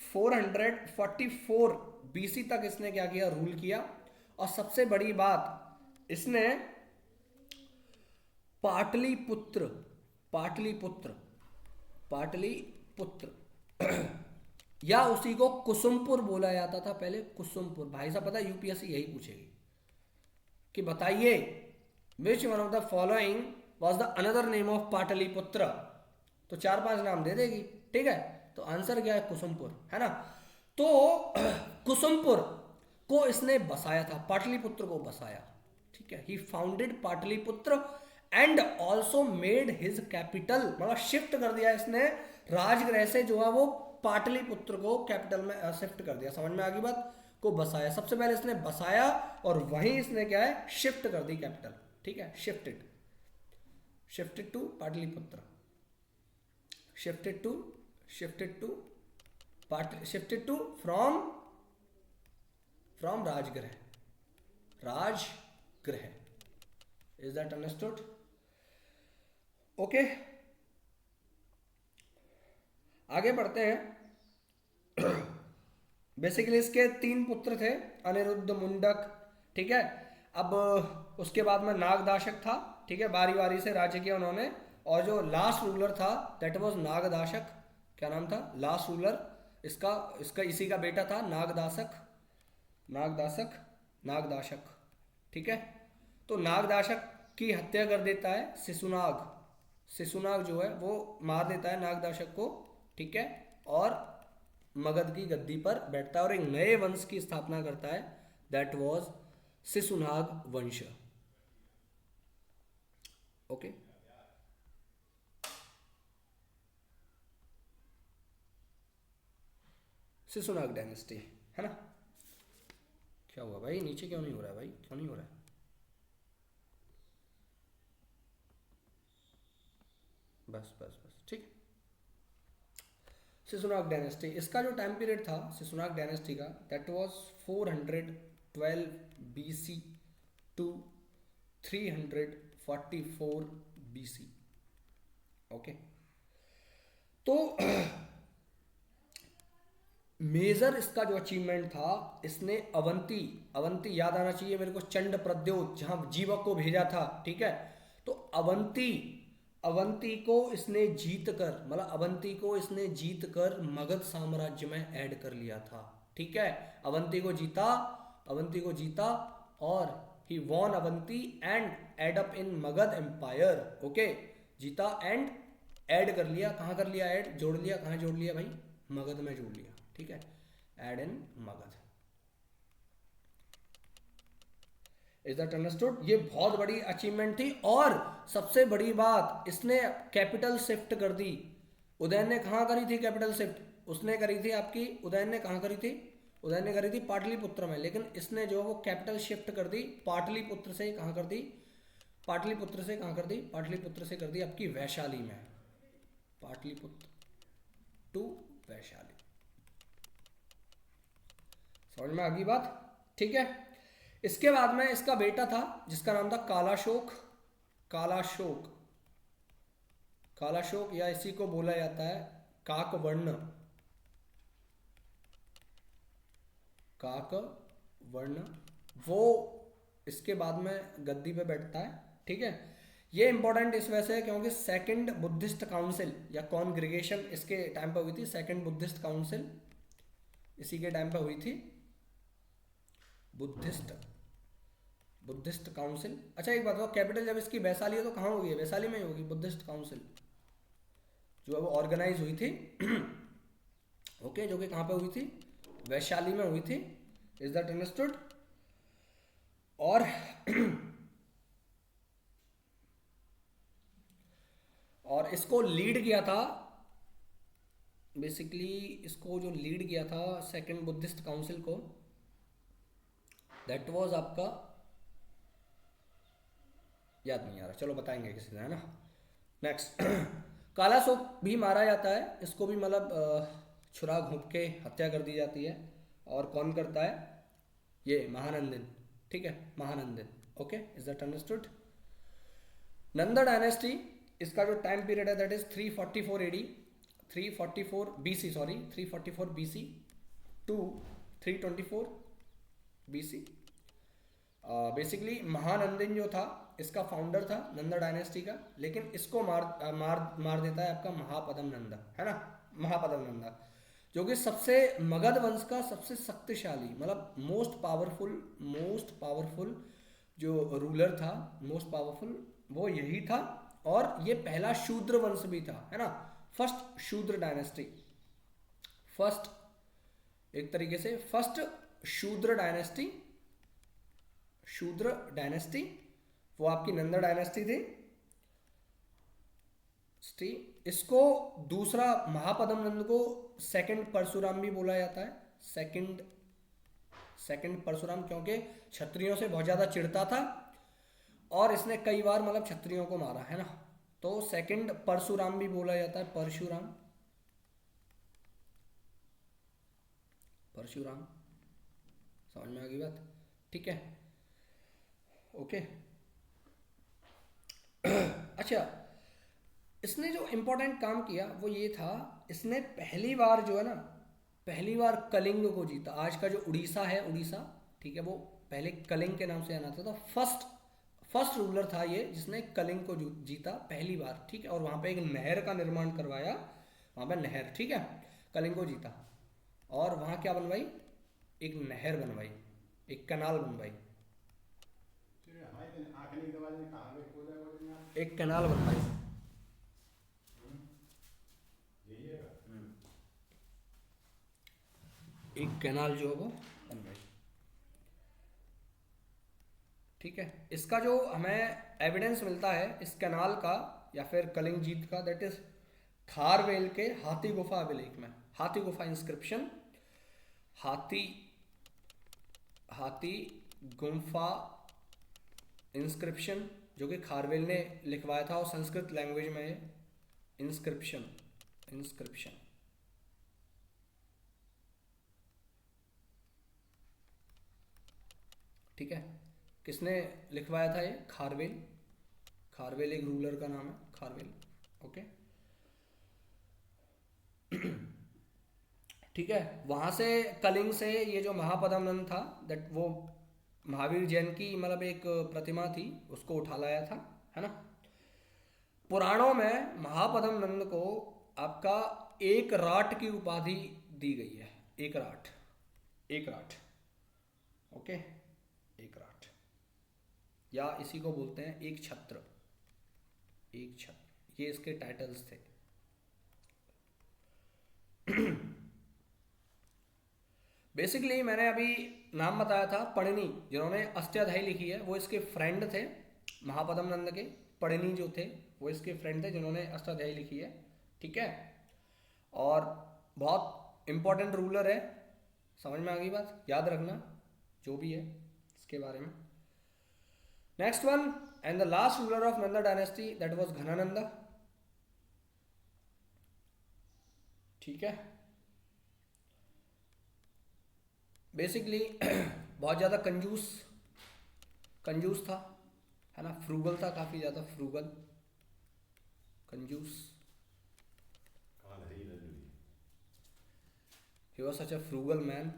444 बीसी तक इसने क्या किया, रूल किया। और सबसे बड़ी बात, इसने पाटलिपुत्र, पाटलिपुत्र, पाटलिपुत्र या उसी को कुसुमपुर बोला जाता था पहले, कुसुमपुर। भाई साहब पता है यूपीएससी यही पूछेगी कि बताइए which one of the following was the another name of Pataliputra, तो 4-5 नाम दे देगी, ठीक है। तो आंसर क्या है, कुसुमपुर, है ना। तो कुसुमपुर को इसने बसाया था, पाटलिपुत्र को बसाया, ठीक है। He founded Pataliputra and also made his capital, मतलब शिफ्ट कर दिया इसने राजगृह से जो है वो पाटलिपुत्र को कैपिटल में शिफ्ट कर दिया। समझ में आ गई बात, को बसाया, सबसे पहले इसने बसाया और वहीं इसने क्या है, शिफ्ट कर दी कैपिटल, ठीक है। Shifted, shifted to Pataliputra, shifted to, shifted to shifted to from Rajgriha, Rajgriha. Is that understood? Okay, आगे बढ़ते हैं। बेसिकली इसके 3 पुत्र थे, अनिरुद्ध, मुंडक, ठीक है। अब उसके बाद में नागदाशक था, ठीक है, बारी बारी से राज्य किया उन्होंने, और जो लास्ट रूलर था दैट वाज नागदाशक। क्या नाम था लास्ट रूलर इसका इसी का बेटा था नागदाशक, नागदाशक, नागदाशक, ठीक है। तो नागदाशक की हत्या कर देता है शिशुनाग, शिशुनाग जो है वो मार देता है नागदाशक को, ठीक है, और मगध की गद्दी पर बैठता है और एक नए वंश की स्थापना करता है, दैट वाज शिशुनाग वंश। ओके, शिशुनाग डायनेस्टी, है ना। क्या हुआ भाई, नीचे क्यों नहीं हो रहा है भाई, क्यों नहीं हो रहा है? बस बस बस, ठीक। शिशुनाग डायनेस्टी, इसका जो टाइम पीरियड था शिशुनाग डायनेस्टी का, that was 412 BC to 344 BC. Okay, तो मेजर इसका जो अचीवमेंट था, इसने अवंती, अवंती याद आना चाहिए मेरे को, चंड प्रद्योत जहां जीवक को भेजा था, ठीक है। तो अवंती, अवंती को इसने जीत कर, मतलब अवंती को इसने जीत कर मगध साम्राज्य में ऐड कर लिया था, ठीक है। अवंती को जीता, अवंती को जीता और he won Avanti and add up in Magadha empire. Okay, जीता एंड ऐड कर लिया, कहाँ कर लिया ऐड, जोड़ लिया, कहाँ जोड़ लिया भाई, मगध में जोड़ लिया, ठीक है, add in Magadh. Is that understood? ये बहुत बड़ी अचीवमेंट थी। और सबसे बड़ी बात, इसने कैपिटल शिफ्ट कर दी। उदयन ने कहाँ करी थी कैपिटल शिफ्ट, उसने करी थी आपकी, उदयन ने कहाँ करी थी, उदय ने करी थी पाटलिपुत्र में, लेकिन इसने जो है वो कैपिटल शिफ्ट कर दी पाटलिपुत्र से, कहाँ कर दी, पाटलिपुत्र से कहाँ कर दी, पाटलिपुत्र से कर दी आपकी वैशाली में, पाटलिपुत्र टू वैशाली। समझ में आ गई बात, ठीक है। इसके बाद में इसका बेटा था जिसका नाम था कालाशोक, कालाशोक, कालाशोक या इसी को बोला जाता है काकवर्ण, काकवर्ण। वो इसके बाद में गद्दी पे बैठता है, ठीक है। ये इंपॉर्टेंट इस वजह से है क्योंकि सेकंड बुद्धिस्ट काउंसिल या कॉन्ग्रीगेशन इसके टाइम पे हुई थी, सेकंड बुद्धिस्ट काउंसिल इसी के टाइम पे हुई थी, बुद्धिस्ट काउंसिल। अच्छा एक बात बताओ, कैपिटल जब इसकी वैशाली है तो कहाँ होगी, वैशाली में ही होगी बुद्धिस्ट काउंसिल जो है वो ऑर्गेनाइज हुई थी ओके, जो कि कहाँ पे हुई थी, वैशाली में हुई थी। Is that understood? और और इसको लीड किया था, बेसिकली इसको जो लीड किया था सेकंड बुद्धिस्ट काउंसिल को, दैट वाज आपका, याद नहीं आ रहा, चलो बताएंगे किसी दिन, है ना। नेक्स्ट कालाशोक भी मारा जाता है, इसको भी मतलब छुरा घोंप के हत्या कर दी जाती है। और कौन करता है, ये महानंदिन, ठीक है, Mahanandin. Okay, is that understood? Nanda dynasty, इसका जो टाइम पीरियड है that is 344 AD, 344 BC, sorry 344 BC to 324 BC. Basically Mahanandin जो था इसका फाउंडर था नंदा डायनेस्टी का, लेकिन इसको मार देता है आपका महापदम नंदा, है ना, महापदम नंदा, जो कि सबसे मगध वंश का सबसे शक्तिशाली, मतलब मोस्ट पावरफुल जो रूलर था, मोस्ट पावरफुल वो यही था। और ये पहला शूद्र वंश भी था, है ना, फर्स्ट शूद्र डायनेस्टी, फर्स्ट एक तरीके से फर्स्ट शूद्र डायनेस्टी वो आपकी नंदा डायनेस्टी थी। इसको दूसरा महापदम नंद को सेकंड परशुराम भी बोला जाता है, सेकंड परशुराम, क्योंकि क्षत्रियों से बहुत ज्यादा चिढ़ता था और इसने कई बार मतलब क्षत्रियों को मारा, है ना, तो सेकंड परशुराम भी बोला जाता है, परशुराम, समझ में आ गई बात, ठीक है, ओके। अच्छा, इसने जो इंपॉर्टेंट काम किया वो ये था, इसने पहली बार जो है ना, पहली बार कलिंग को जीता। आज का जो उड़ीसा है, उड़ीसा, ठीक है, वो पहले कलिंग के नाम से जाना था, तो फर्स्ट रूलर था ये जिसने कलिंग को जीता पहली बार, ठीक है। और वहां पे एक नहर का निर्माण करवाया, वहां पे नहर, ठीक है, कलिंग को जीता। और वहां क्या बनवाई, एक नहर बनवाई, एक कनाल बनवाई, एक कनाल बनवाई, एक कैनाल जो है वो बनवाई, ठीक है। इसका जो हमें एविडेंस मिलता है इस कैनाल का या फिर कलिंग जीत का, दैट इज खारवेल के हाथी गुफा अभिलेख में, हाथी गुफा इंस्क्रिप्शन, हाथी गुम्फा इंस्क्रिप्शन, जो कि खारवेल ने लिखवाया था और संस्कृत लैंग्वेज में इंस्क्रिप्शन, ठीक है। किसने लिखवाया था ये, खारवेल एक रूलर का नाम है, खारवेल, ओके, ठीक है। वहां से कलिंग से ये जो महापदम नंद था, दैट वो महावीर जैन की मतलब एक प्रतिमा थी, उसको उठा लाया था, है ना। पुराणों में महापदम नंद को आपका एक राट की उपाधि दी गई है, एक राट, ओके, एक राट, या इसी को बोलते हैं एक छत्र, ये इसके टाइटल्स थे। बेसिकली मैंने अभी नाम बताया था पढ़नी, जिन्होंने अष्टाध्यायी लिखी है वो इसके फ्रेंड थे, महापदम नंद के पढ़नी जो थे वो इसके फ्रेंड थे जिन्होंने अष्टाध्यायी लिखी है, ठीक है। और बहुत इंपॉर्टेंट रूलर है, समझ में आ गई बात, याद रखना जो भी है इसके बारे में। Next one, and the last ruler of Nanda dynasty that was Ghanananda. ठीक है, बेसिकली बहुत ज़्यादा कंजूस था, है ना, फ्रूगल था, काफ़ी ज़्यादा फ्रूगल, कंजूस। He was such a frugal man.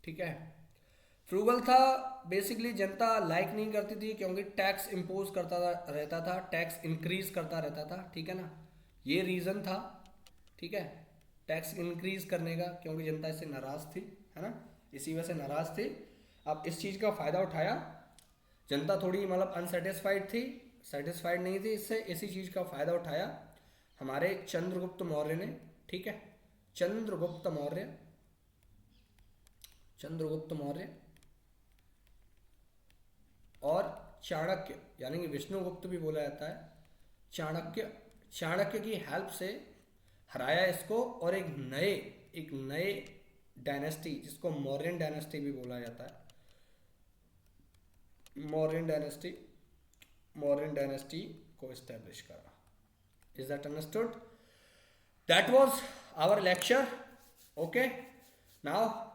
ठीक है, फ्रूगल था, बेसिकली जनता लाइक नहीं करती थी क्योंकि टैक्स इम्पोज करता रहता था, टैक्स इंक्रीज करता रहता था, ठीक है ना, ये रीज़न था। ठीक है, टैक्स इंक्रीज करने का, क्योंकि जनता इससे नाराज़ थी, है ना, इसी वजह से नाराज़ थी। अब इस चीज़ का फ़ायदा उठाया जनता, थोड़ी मतलब अनसेटिस्फाइड थी, सेटिस्फाइड नहीं थी इससे, इसी चीज़ का फ़ायदा उठाया हमारे चंद्रगुप्त मौर्य ने। ठीक है, चंद्रगुप्त मौर्य, चंद्रगुप्त मौर्य और चाणक्य, यानी कि विष्णुगुप्त भी बोला जाता है, चाणक्य, चाणक्य की हेल्प से हराया इसको, और एक नए डायनेस्टी, जिसको मौर्यन डायनेस्टी भी बोला जाता है, मौर्यन डायनेस्टी को इस्टेब्लिश करा। Is that understood? That was our lecture. Okay, now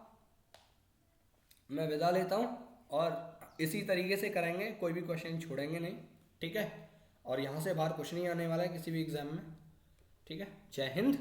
मैं विदा लेता हूँ, और इसी तरीके से करेंगे, कोई भी क्वेश्चन छोड़ेंगे नहीं। ठीक है, और यहाँ से बाहर कुछ नहीं आने वाला है किसी भी एग्जाम में। ठीक है, जय हिंद।